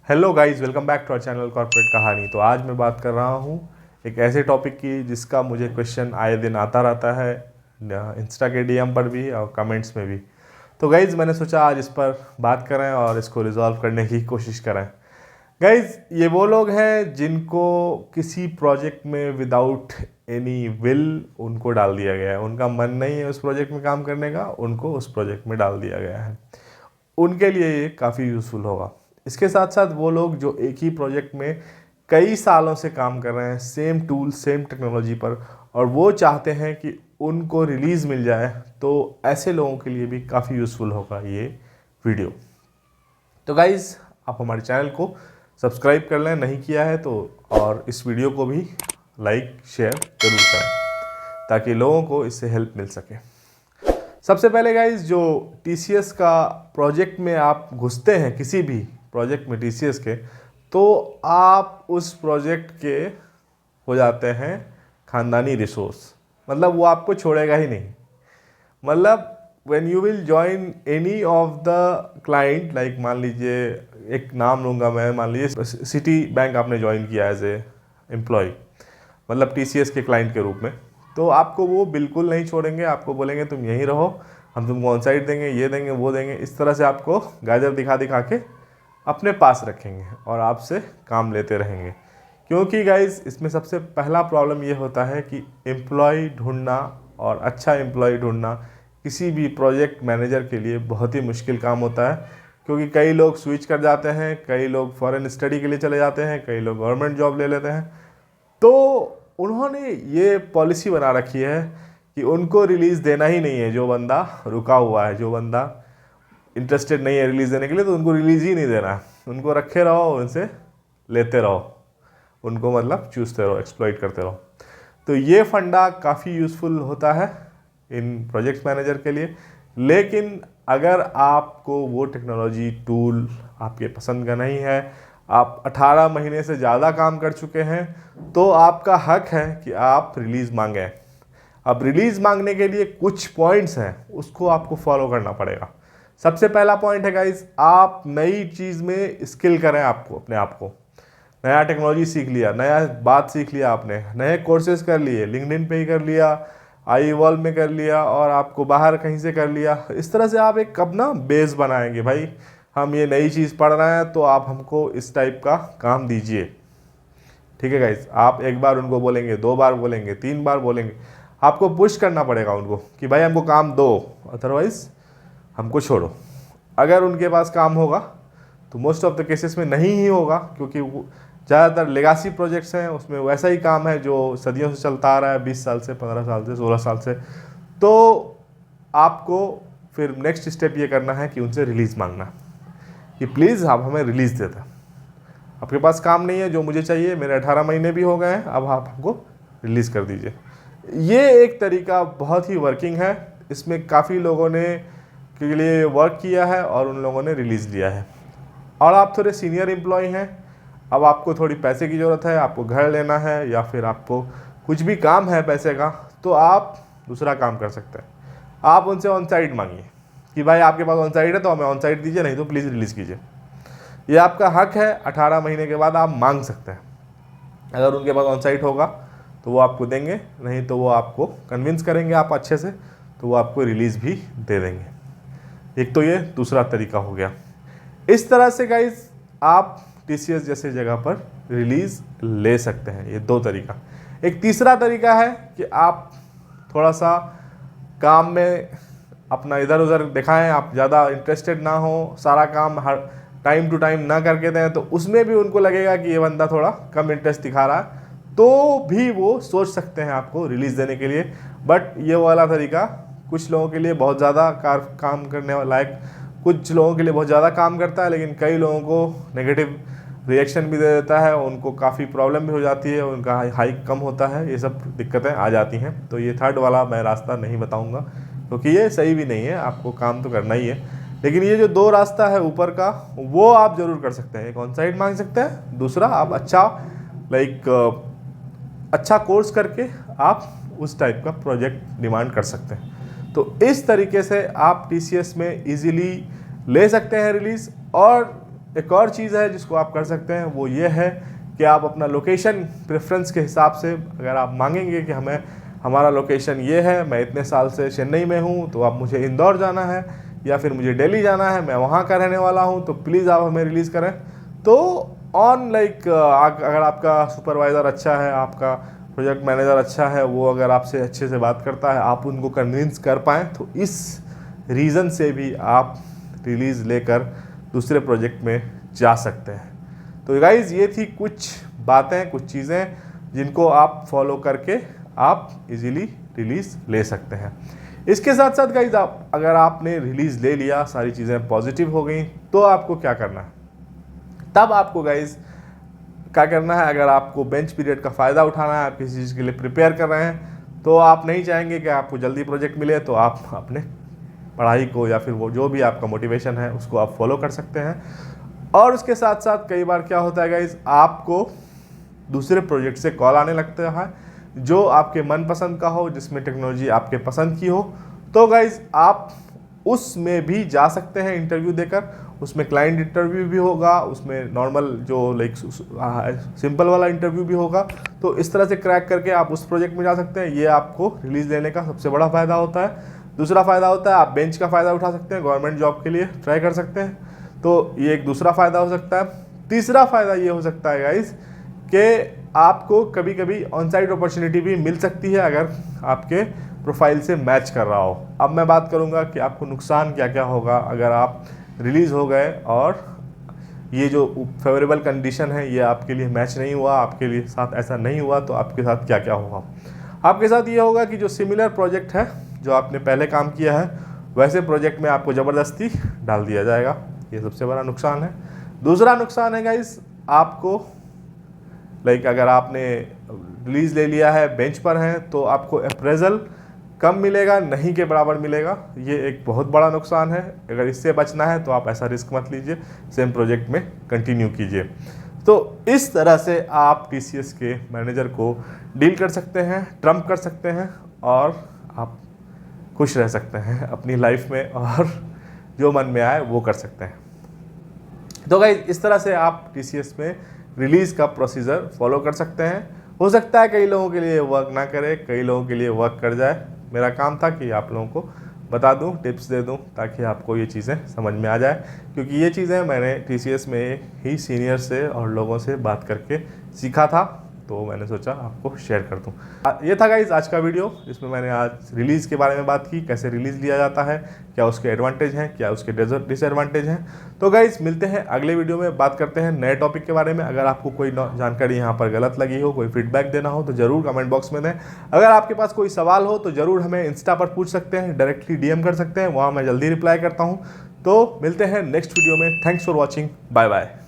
Hello guys, welcome back to our channel corporate Kahani. तो आज मैं बात कर रहा हूँ एक ऐसे टॉपिक की जिसका मुझे क्वेश्चन आए दिन आता रहता है इंस्टा के डीएम पर भी और कमेंट्स में भी। तो गाइस मैंने सोचा आज इस पर बात करें और इसको रिजॉल्व करने की कोशिश करें। गाइस ये वो लोग हैं जिनको किसी प्रोजेक्ट में विदाउट एनी विल उनको डाल दिया गया है। उनका मन नहीं है उस प्रोजेक्ट में काम करने का, उनको उस प्रोजेक्ट में डाल दिया गया है। उनके लिए ये काफ़ी यूज़फुल होगा। इसके साथ साथ वो लोग जो एक ही प्रोजेक्ट में कई सालों से काम कर रहे हैं, सेम टूल सेम टेक्नोलॉजी पर, और वो चाहते हैं कि उनको रिलीज़ मिल जाए, तो ऐसे लोगों के लिए भी काफ़ी यूज़फुल होगा ये वीडियो। तो गाइज़ आप हमारे चैनल को सब्सक्राइब कर लें नहीं किया है तो, और इस वीडियो को भी लाइक शेयर जरूर करें ताकि लोगों को इससे हेल्प मिल सके। सबसे पहले गाइज जो टीसीएस का प्रोजेक्ट में आप घुसते हैं, किसी भी प्रोजेक्ट में टीसीएस के, तो आप उस प्रोजेक्ट के हो जाते हैं खानदानी रिसोर्स। मतलब वो आपको छोड़ेगा ही नहीं। मतलब when you will join any of the client, like मान लीजिए एक नाम लूँगा मैं, मान लीजिए सिटी बैंक आपने ज्वाइन किया एज ए एम्प्लॉय, मतलब टीसीएस के क्लाइंट के रूप में, तो आपको वो बिल्कुल नहीं छोड़ेंगे। आपको बोलेंगे तुम यहीं रहो, हम तुमको ऑन साइड देंगे, ये देंगे, वो देंगे। इस तरह से आपको गाजर दिखा दिखा के अपने पास रखेंगे और आपसे काम लेते रहेंगे। क्योंकि गाइज इसमें सबसे पहला प्रॉब्लम ये होता है कि एम्प्लॉय ढूंढना और अच्छा एम्प्लॉय ढूंढना किसी भी प्रोजेक्ट मैनेजर के लिए बहुत ही मुश्किल काम होता है। क्योंकि कई लोग स्विच कर जाते हैं, कई लोग फॉरेन स्टडी के लिए चले जाते हैं, कई लोग गवर्नमेंट जॉब ले लेते हैं। तो उन्होंने ये पॉलिसी बना रखी है कि उनको रिलीज़ देना ही नहीं है। जो बंदा रुका हुआ है, जो बंदा इंटरेस्टेड नहीं है रिलीज़ देने के लिए, तो उनको रिलीज़ ही नहीं देना है। उनको रखे रहो, उनसे लेते रहो, उनको मतलब चूसते रहो, एक्सप्लॉइट करते रहो। तो ये फंडा काफ़ी यूज़फुल होता है इन प्रोजेक्ट मैनेजर के लिए। लेकिन अगर आपको वो टेक्नोलॉजी टूल आपके पसंद का नहीं है, आप 18 महीने से ज़्यादा काम कर चुके हैं, तो आपका हक है कि आप रिलीज़ मांगें। अब रिलीज़ मांगने के लिए कुछ पॉइंट्स हैं, उसको आपको फॉलो करना पड़ेगा। सबसे पहला पॉइंट है गाइज, आप नई चीज़ में स्किल करें। आपको अपने आप को नया टेक्नोलॉजी सीख लिया, नया बात सीख लिया, आपने नए कोर्सेज कर लिए, लिंक्डइन पे ही कर लिया, iEvolve में कर लिया, और आपको बाहर कहीं से कर लिया। इस तरह से आप एक अपना बेस बनाएंगे। भाई हम ये नई चीज़ पढ़ रहे हैं तो आप हमको इस टाइप का काम दीजिए। ठीक है गाइज, आप एक बार उनको बोलेंगे, 2 बार बोलेंगे, 3 बार बोलेंगे, आपको पुश करना पड़ेगा उनको कि भाई हमको काम दो, अदरवाइज़ हमको छोड़ो। अगर उनके पास काम होगा तो मोस्ट ऑफ द केसेस में नहीं ही होगा, क्योंकि ज़्यादातर लेगासी प्रोजेक्ट्स हैं, उसमें वैसा ही काम है जो सदियों से चलता आ रहा है, 20 साल से, 15 साल से, 16 साल से। तो आपको फिर नेक्स्ट स्टेप ये करना है कि उनसे रिलीज़ मांगना कि प्लीज़ आप हमें रिलीज़ दे दें। आपके पास काम नहीं है जो मुझे चाहिए, मेरे 18 महीने भी हो गए हैं, अब आप हमको रिलीज़ कर दीजिए। ये एक तरीका बहुत ही वर्किंग है। इसमें काफ़ी लोगों ने के लिए वर्क किया है और उन लोगों ने रिलीज़ लिया है। और आप थोड़े सीनियर एम्प्लॉय हैं, अब आपको थोड़ी पैसे की ज़रूरत है, आपको घर लेना है या फिर आपको कुछ भी काम है पैसे का, तो आप दूसरा काम कर सकते हैं। आप उनसे ऑन साइड मांगिए कि भाई आपके पास ऑन साइड है तो हमें ऑन साइड दीजिए, नहीं तो प्लीज़ रिलीज़ कीजिए। ये आपका हक है, 18 महीने के बाद आप मांग सकते हैं। अगर उनके पास ऑन साइड होगा तो वो आपको देंगे, नहीं तो वो आपको कन्विंस करेंगे आप अच्छे से, तो वो आपको रिलीज़ भी दे देंगे। एक तो ये दूसरा तरीका हो गया। इस तरह से गाइज आप टीसीएस जैसे जगह पर रिलीज़ ले सकते हैं। ये 2 तरीका। एक तीसरा तरीका है कि आप थोड़ा सा काम में अपना इधर उधर दिखाएं, आप ज़्यादा इंटरेस्टेड ना हो, सारा काम हर टाइम टू टाइम ना करके दें, तो उसमें भी उनको लगेगा कि ये बंदा थोड़ा कम इंटरेस्ट दिखा रहा है, तो भी वो सोच सकते हैं आपको रिलीज़ देने के लिए। बट ये वाला तरीका कुछ लोगों के लिए बहुत ज़्यादा काम करने लायक, कुछ लोगों के लिए बहुत ज़्यादा काम करता है, लेकिन कई लोगों को नेगेटिव रिएक्शन भी दे देता है, उनको काफ़ी प्रॉब्लम भी हो जाती है, उनका हाइक कम होता है, ये सब दिक्कतें आ जाती हैं। तो ये थर्ड वाला मैं रास्ता नहीं बताऊंगा, क्योंकि ये सही भी नहीं है, आपको काम तो करना ही है। लेकिन ये जो 2 रास्ता है ऊपर का, वो आप ज़रूर कर सकते हैं। एक ऑन साइड मांग सकते हैं, दूसरा आप अच्छा कोर्स करके आप उस टाइप का प्रोजेक्ट डिमांड कर सकते हैं। तो इस तरीके से आप टीसीएस में इजीली ले सकते हैं रिलीज़, और एक और चीज़ है जिसको आप कर सकते हैं, वो ये है कि आप अपना लोकेशन प्रेफरेंस के हिसाब से अगर आप मांगेंगे कि हमें हमारा लोकेशन ये है, मैं इतने साल से चेन्नई में हूँ, तो आप मुझे इंदौर जाना है या फिर मुझे दिल्ली जाना है, मैं वहाँ का रहने वाला हूँ, तो प्लीज़ आप हमें रिलीज़ करें। तो अगर आपका सुपरवाइज़र अच्छा है, आपका प्रोजेक्ट मैनेजर अच्छा है, वो अगर आपसे अच्छे से बात करता है, आप उनको कन्विंस कर पाएँ, तो इस रीज़न से भी आप रिलीज़ लेकर दूसरे प्रोजेक्ट में जा सकते हैं। तो गाइज़ ये थी कुछ बातें, कुछ चीज़ें जिनको आप फॉलो करके आप इजीली रिलीज़ ले सकते हैं। इसके साथ साथ गाइज़ अगर आपने रिलीज़ ले लिया, सारी चीज़ें पॉजिटिव हो गई, तो आपको क्या करना है? तब आपको गाइज़ क्या करना है, अगर आपको बेंच पीरियड का फ़ायदा उठाना है, आप किसी चीज़ के लिए प्रिपेयर कर रहे हैं, तो आप नहीं चाहेंगे कि आपको जल्दी प्रोजेक्ट मिले, तो आप अपने पढ़ाई को या फिर वो जो भी आपका मोटिवेशन है उसको आप फॉलो कर सकते हैं। और उसके साथ साथ कई बार क्या होता है गाइज़, आपको दूसरे प्रोजेक्ट से कॉल आने लगता है जो आपके मनपसंद का हो, जिसमें टेक्नोलॉजी आपके पसंद की हो, तो गाइज़ आप उसमें भी जा सकते हैं इंटरव्यू देकर। उसमें क्लाइंट इंटरव्यू भी होगा, उसमें नॉर्मल जो लाइक सिंपल वाला इंटरव्यू भी होगा। तो इस तरह से क्रैक करके आप उस प्रोजेक्ट में जा सकते हैं। ये आपको रिलीज़ लेने का सबसे बड़ा फ़ायदा होता है। दूसरा फ़ायदा होता है आप बेंच का फ़ायदा उठा सकते हैं, गवर्नमेंट जॉब के लिए ट्राई कर सकते हैं, तो ये एक दूसरा फ़ायदा हो सकता है। तीसरा फ़ायदा ये हो सकता है गाइज़ कि आपको कभी कभी ऑन साइट अपॉर्चुनिटी भी मिल सकती है अगर आपके प्रोफाइल से मैच कर रहा हो। अब मैं बात करूंगा कि आपको नुकसान क्या क्या होगा अगर आप रिलीज़ हो गए और ये जो फेवरेबल कंडीशन है ये आपके लिए मैच नहीं हुआ, आपके लिए साथ ऐसा नहीं हुआ, तो आपके साथ क्या क्या होगा? आपके साथ ये होगा कि जो सिमिलर प्रोजेक्ट है जो आपने पहले काम किया है, वैसे प्रोजेक्ट में आपको ज़बरदस्ती डाल दिया जाएगा। ये सबसे बड़ा नुकसान है। दूसरा नुकसान है गाइस, आपको अगर आपने रिलीज़ ले लिया है, बेंच पर हैं, तो आपको अप्रेजल कम मिलेगा, नहीं के बराबर मिलेगा। ये एक बहुत बड़ा नुकसान है। अगर इससे बचना है तो आप ऐसा रिस्क मत लीजिए, सेम प्रोजेक्ट में कंटिन्यू कीजिए। तो इस तरह से आप TCS के मैनेजर को डील कर सकते हैं, ट्रम्प कर सकते हैं, और आप खुश रह सकते हैं अपनी लाइफ में, और जो मन में आए वो कर सकते हैं। तो गाइस इस तरह से आप TCS में रिलीज़ का प्रोसीजर फॉलो कर सकते हैं। हो सकता है कई लोगों के लिए वर्क ना करे, कई लोगों के लिए वर्क कर जाए। मेरा काम था कि आप लोगों को बता दूं, टिप्स दे दूं, ताकि आपको ये चीज़ें समझ में आ जाए, क्योंकि ये चीज़ें मैंने TCS में ही सीनियर से और लोगों से बात करके सीखा था, तो मैंने सोचा आपको शेयर कर दूं। ये था गाइज आज का वीडियो। इसमें मैंने आज रिलीज़ के बारे में बात की, कैसे रिलीज़ लिया जाता है, क्या उसके एडवांटेज हैं, क्या उसके डिसएडवांटेज हैं। तो गाइज मिलते हैं अगले वीडियो में, बात करते हैं नए टॉपिक के बारे में। अगर आपको कोई जानकारी यहाँ पर गलत लगी हो, कोई फीडबैक देना हो, तो ज़रूर कमेंट बॉक्स में दें। अगर आपके पास कोई सवाल हो तो ज़रूर हमें इंस्टा पर पूछ सकते हैं, डायरेक्टली DM कर सकते हैं, वहाँ मैं जल्दी रिप्लाई करता हूँ। तो मिलते हैं नेक्स्ट वीडियो में। Thanks for watching, bye bye.